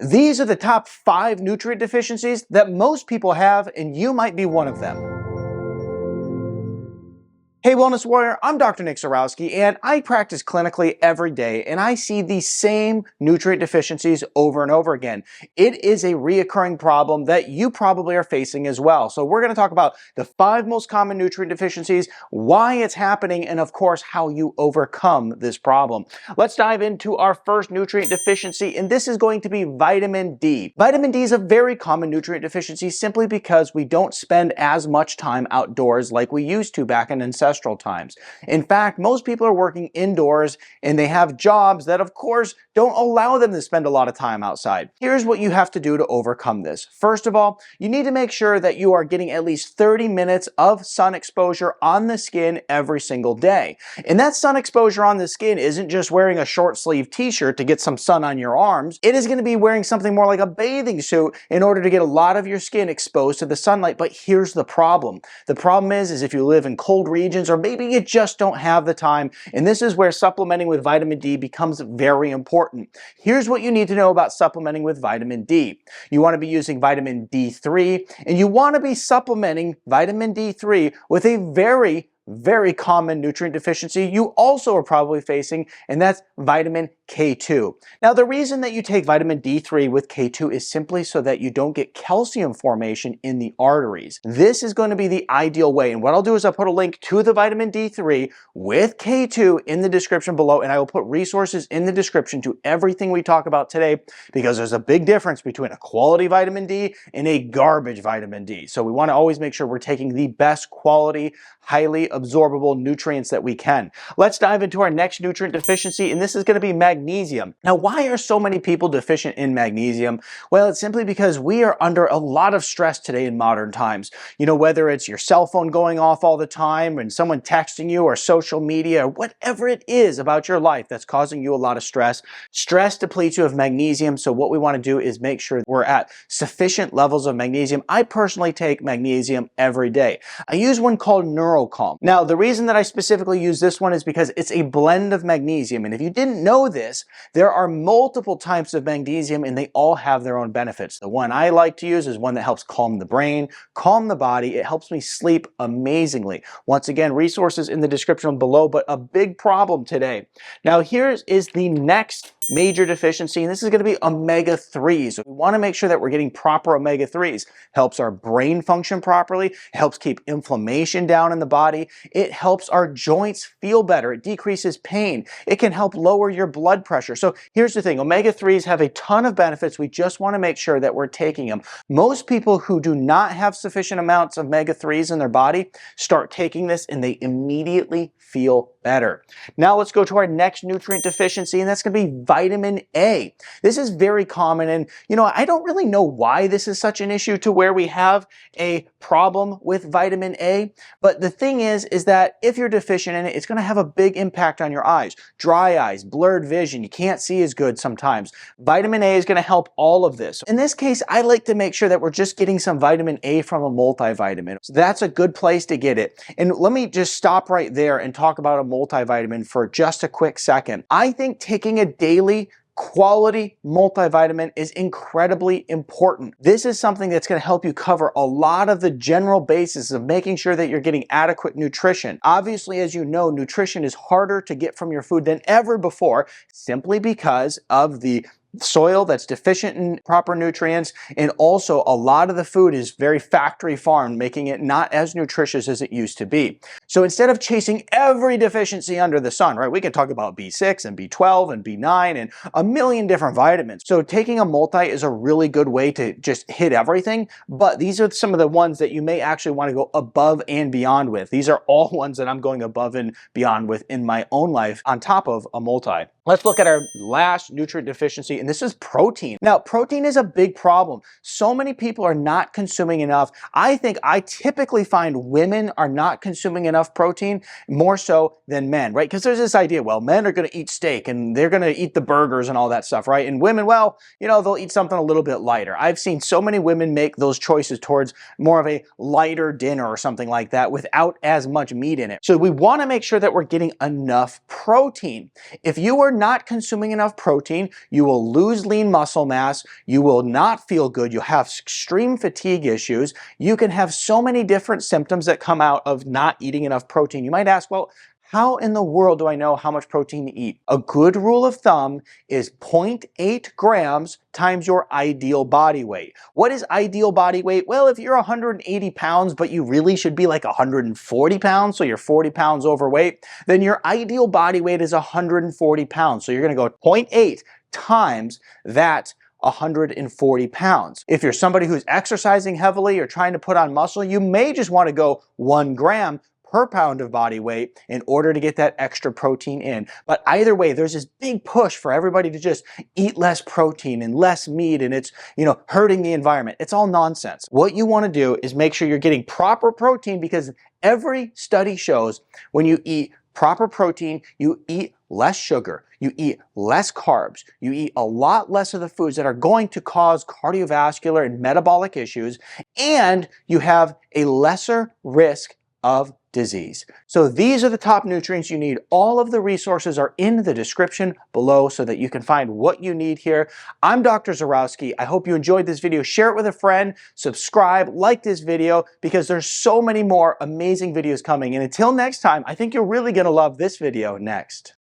These are the top 5 nutrient deficiencies that most people have, and you might be one of them. Hey Wellness Warrior, I'm Dr. Nick Zyrowski, and I practice clinically every day, and I see these same nutrient deficiencies over and over again. It is a reoccurring problem that you probably are facing as well. So we're going to talk about the 5 most common nutrient deficiencies, why it's happening, and of course, how you overcome this problem. Let's dive into our first nutrient deficiency, and this is going to be vitamin D. Vitamin D is a very common nutrient deficiency simply because we don't spend as much time outdoors like we used to back in ancestral times. In fact, most people are working indoors and they have jobs that of course don't allow them to spend a lot of time outside. Here's what you have to do to overcome this. First of all, you need to make sure that you are getting at least 30 minutes of sun exposure on the skin every single day. And that sun exposure on the skin isn't just wearing a short sleeve t-shirt to get some sun on your arms. It is going to be wearing something more like a bathing suit in order to get a lot of your skin exposed to the sunlight. But here's the problem. The problem is if you live in cold regions, or maybe you just don't have the time, and this is where supplementing with vitamin D becomes very important. Here's what you need to know about supplementing with vitamin D. You want to be using vitamin D3, and you want to be supplementing vitamin D3 with a very common nutrient deficiency you also are probably facing, and that's vitamin K2. Now, the reason that you take vitamin D3 with K2 is simply so that you don't get calcium formation in the arteries. This is going to be the ideal way, and what I'll do is I'll put a link to the vitamin D3 with K2 in the description below, and I will put resources in the description to everything we talk about today, because there's a big difference between a quality vitamin D and a garbage vitamin D. So we want to always make sure we're taking the best quality, highly absorbable nutrients that we can. Let's dive into our next nutrient deficiency, and this is going to be magnesium. Now, why are so many people deficient in magnesium? Well, it's simply because we are under a lot of stress today in modern times. You know, whether it's your cell phone going off all the time and someone texting you, or social media, or whatever it is about your life that's causing you a lot of stress. Stress depletes you of magnesium, so what we want to do is make sure we're at sufficient levels of magnesium. I personally take magnesium every day. I use one called Calm. Now, the reason that I specifically use this one is because it's a blend of magnesium, and if you didn't know this, there are multiple types of magnesium and they all have their own benefits. The one I like to use is one that helps calm the brain, calm the body. It helps me sleep amazingly. Once again, resources in the description below, but a big problem today. Now, here is the next major deficiency, and this is going to be omega-3s. We want to make sure that we're getting proper omega-3s. Helps our brain function properly, helps keep inflammation down in the body, it helps our joints feel better, it decreases pain, it can help lower your blood pressure. So here's the thing, omega-3s have a ton of benefits. We just want to make sure that we're taking them. Most people who do not have sufficient amounts of omega-3s in their body start taking this and they immediately feel better. Now let's go to our next nutrient deficiency, and that's going to be vitamin A. This is very common, and you know, I don't really know why this is such an issue to where we have a problem with vitamin A, but the thing is that if you're deficient in it, it's going to have a big impact on your eyes. Dry eyes, blurred vision, you can't see as good sometimes. Vitamin A is going to help all of this. In this case, I like to make sure that we're just getting some vitamin A from a multivitamin. So that's a good place to get it. And let me just stop right there and talk about a multivitamin for just a quick second. I think taking a daily quality multivitamin is incredibly important. This is something that's going to help you cover a lot of the general basis of making sure that you're getting adequate nutrition. Obviously, as you know, nutrition is harder to get from your food than ever before, simply because of the soil that's deficient in proper nutrients, and also a lot of the food is very factory farmed, making it not as nutritious as it used to be. So instead of chasing every deficiency under the sun, right, we can talk about B6 and B12 and B9 and a million different vitamins. So taking a multi is a really good way to just hit everything, but these are some of the ones that you may actually want to go above and beyond with. These are all ones that I'm going above and beyond with in my own life on top of a multi. Let's look at our last nutrient deficiency, and this is protein. Now, protein is a big problem. So many people are not consuming enough. I typically find women are not consuming enough protein more so than men, right? Because there's this idea, well, men are going to eat steak and they're going to eat the burgers and all that stuff, right? And women, well, you know, they'll eat something a little bit lighter. I've seen so many women make those choices towards more of a lighter dinner or something like that without as much meat in it. So we want to make sure that we're getting enough protein. If you are not consuming enough protein, you will lose lean muscle mass, you will not feel good, you'll have extreme fatigue issues, you can have so many different symptoms that come out of not eating enough protein. You might ask, well, how in the world do I know how much protein to eat? A good rule of thumb is 0.8 grams times your ideal body weight. What is ideal body weight? Well, if you're 180 pounds, but you really should be like 140 pounds, so you're 40 pounds overweight, then your ideal body weight is 140 pounds. So you're gonna go 0.8 times that 140 pounds. If you're somebody who's exercising heavily or trying to put on muscle, you may just want to go 1 gram per pound of body weight in order to get that extra protein in. But either way, there's this big push for everybody to just eat less protein and less meat, and it's, hurting the environment. It's all nonsense. What you want to do is make sure you're getting proper protein, because every study shows when you eat proper protein, you eat less sugar, you eat less carbs, you eat a lot less of the foods that are going to cause cardiovascular and metabolic issues, and you have a lesser risk of disease. So these are the top nutrients you need. All of the resources are in the description below so that you can find what you need here. I'm Dr. Zyrowski. I hope you enjoyed this video. Share it with a friend, subscribe, like this video, because there's so many more amazing videos coming. And until next time, I think you're really going to love this video next.